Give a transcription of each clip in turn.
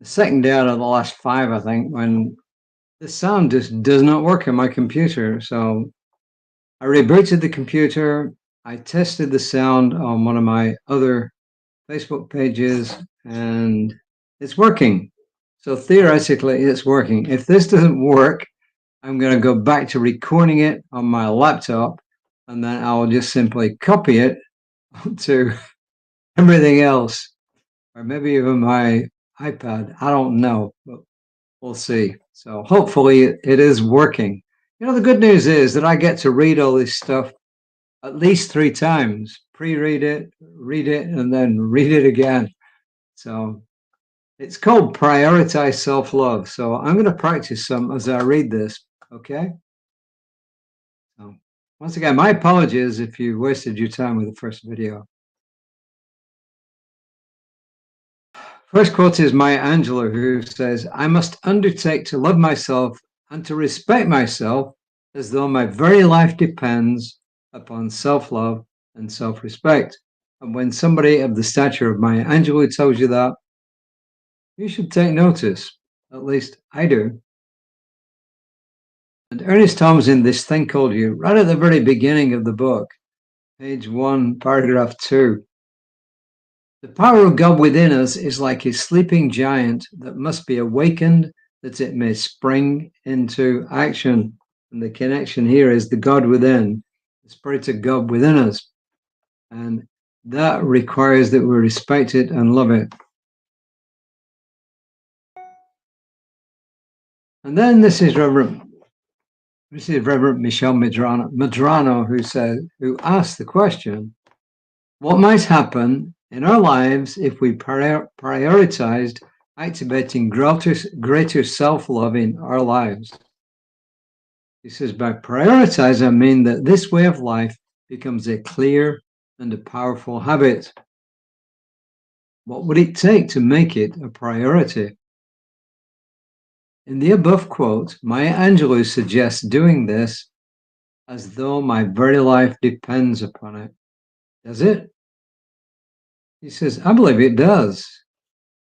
the second day out of the last 5, I think, when the sound just does not work on my computer. So I rebooted the computer. I tested the sound on one of my other Facebook pages, and it's working. So theoretically, it's working. If this doesn't work, I'm going to go back to recording it on my laptop, and then I'll just simply copy it to everything else, or maybe even my iPad. I don't know, but we'll see. So hopefully it is working. You know, the good news is that I get to read all this stuff at least 3 times, pre-read it, read it, and then read it again. So it's called Prioritize Self-Love. So I'm going to practice some as I read this, okay? So once again, my apologies if you wasted your time with the first video. First quote is Maya Angelou, who says, "I must undertake to love myself and to respect myself as though my very life depends upon self-love and self-respect." And when somebody of the stature of Maya Angelou tells you that, you should take notice. At least I do. And Ernest Holmes, in This Thing Called You, right at the very beginning of the book, page 1, paragraph 2, "The power of God within us is like a sleeping giant that must be awakened that it may spring into action." And the connection here is the God within, the Spirit of God within us. And that requires that we respect it and love it. And then this is Reverend Michelle Medrano, who asked the question, what might happen in our lives if we prioritized activating greater self-love in our lives? He says, by prioritize, I mean that this way of life becomes a clear and a powerful habit. What would it take to make it a priority? In the above quote, Maya Angelou suggests doing this as though my very life depends upon it. Does it? He says, I believe it does.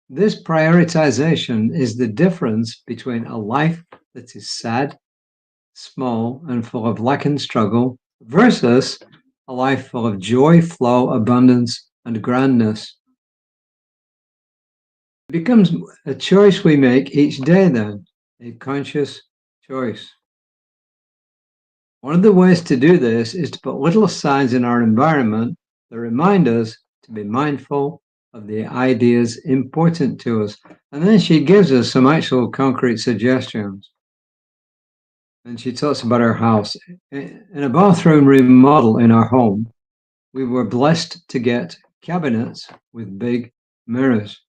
This prioritization is the difference between a life that is sad, small, and full of lack and struggle versus a life full of joy, flow, abundance, and grandness. It becomes a choice we make each day then, a conscious choice. One of the ways to do this is to put little signs in our environment that remind us to be mindful of the ideas important to us. And then she gives us some actual concrete suggestions. And she talks about our house. In a bathroom remodel in our home, we were blessed to get cabinets with big mirrors.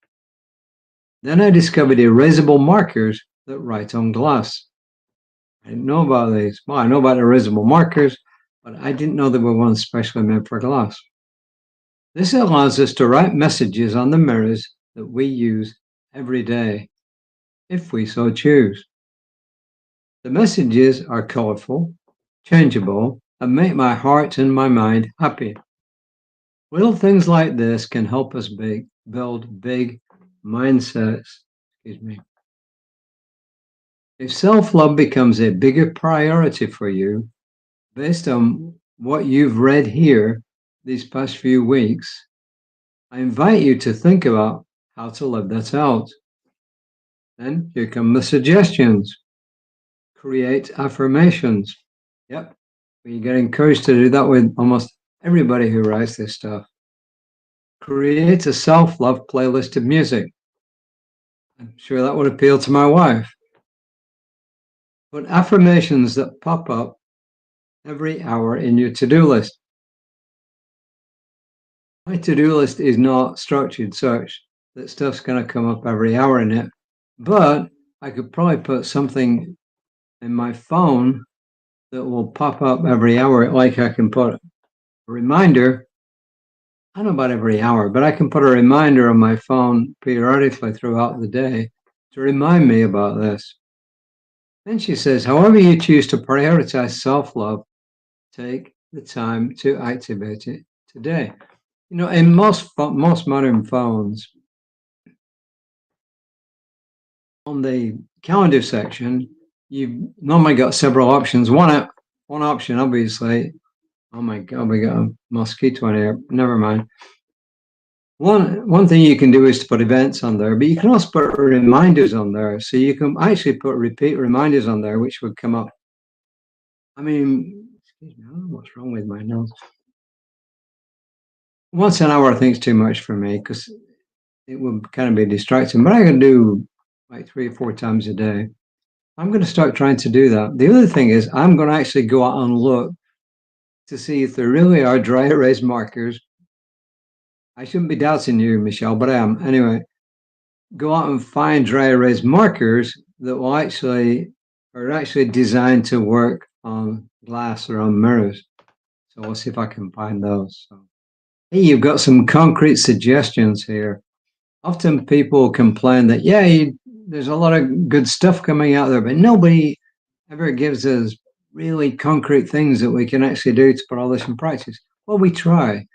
Then I discovered erasable markers that write on glass. I didn't know about these. Well, I know about erasable markers, but I didn't know there were ones specially made for glass. This allows us to write messages on the mirrors that we use every day, if we so choose. The messages are colorful, changeable, and make my heart and my mind happy. Little things like this can help us build big mindsets. If self-love becomes a bigger priority for you, based on what you've read here these past few weeks, I invite you to think about how to live that out. Then here come the suggestions. Create affirmations. Yep, we get encouraged to do that with almost everybody who writes this stuff. Create a self-love playlist of music. I'm sure that would appeal to my wife. Put affirmations that pop up every hour in your to-do list. My to-do list is not structured such that stuff's going to come up every hour in it, but I could probably put something in my phone that will pop up every hour. Like I can put a reminder, I don't know about every hour, but I can put a reminder on my phone periodically throughout the day to remind me about this. Then she says, however you choose to prioritize self-love, take the time to activate it today. You know, in most modern phones, on the calendar section, you've normally got several options. One option, obviously. Oh my God, we got a mosquito in here. Never mind. One thing you can do is to put events on there, but you can also put reminders on there. So you can actually put repeat reminders on there, which would come up. I mean, excuse me, I don't know what's wrong with my nose. Once an hour, I think, is too much for me because it would kind of be distracting. But I can do like 3 or 4 times a day. I'm going to start trying to do that. The other thing is I'm going to actually go out and look to see if there really are dry erase markers. I shouldn't be doubting you, Michelle, but I am. Anyway, go out and find dry erase markers that are actually designed to work on glass or on mirrors. So we'll see if I can find those. So, hey, you've got some concrete suggestions here. Often people complain that, there's a lot of good stuff coming out there, but nobody ever gives us really concrete things that we can actually do to put all this in practice. Well, we try.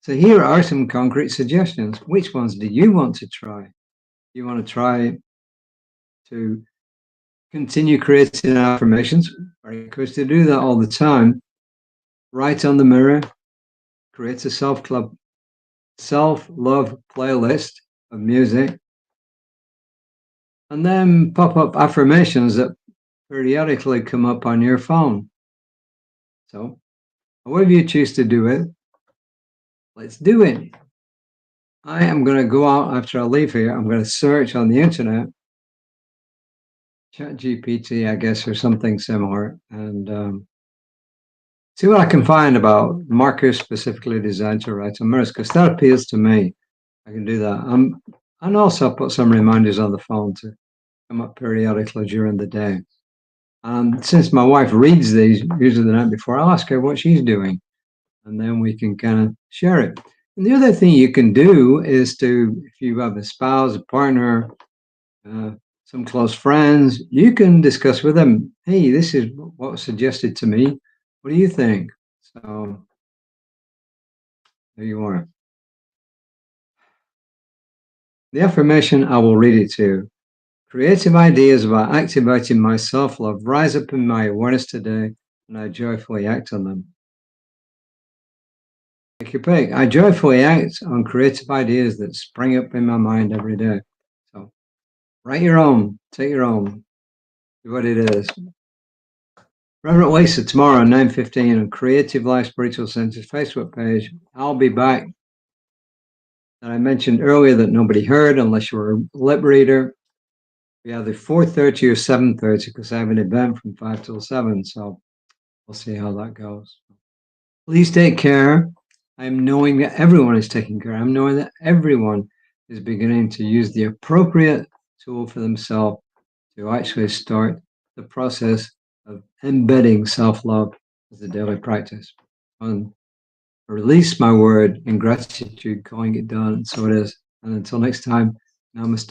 So here are some concrete suggestions. Which ones do you want to try? You want to try to continue creating affirmations? Very encouraged to do that all the time. Write on the mirror, create a self-love playlist of music, and then pop up affirmations that periodically come up on your phone. So however you choose to do it, let's do it. I am going to go out after I leave here. I'm going to search on the internet, ChatGPT, I guess, or something similar, and see what I can find about markers specifically designed to write on mirrors, because that appeals to me. I can do that. And also put some reminders on the phone to come up periodically during the day. And since my wife reads these usually the night before, I'll ask her what she's doing, and then we can kind of share it. And the other thing you can do is if you have a spouse, a partner, some close friends, you can discuss with them, hey, this is what was suggested to me. What do you think? So there you are. The affirmation, I will read it to you. Creative ideas about activating my self-love rise up in my awareness today, and I joyfully act on them. Take your pick. I joyfully act on creative ideas that spring up in my mind every day. So write your own, take your own, do what it is. Reverend Lisa, tomorrow, 9:15 on Creative Life Spiritual Center's Facebook page. I'll be back. And I mentioned earlier that nobody heard unless you were a lip reader. We either 4:30 or 7:30 because I have an event from 5 till 7. So we'll see how that goes. Please take care. I'm knowing that everyone is taking care. I'm knowing that everyone is beginning to use the appropriate tool for themselves to actually start the process of embedding self-love as a daily practice. And release my word in gratitude, calling it done, and so it is. And until next time, namaste.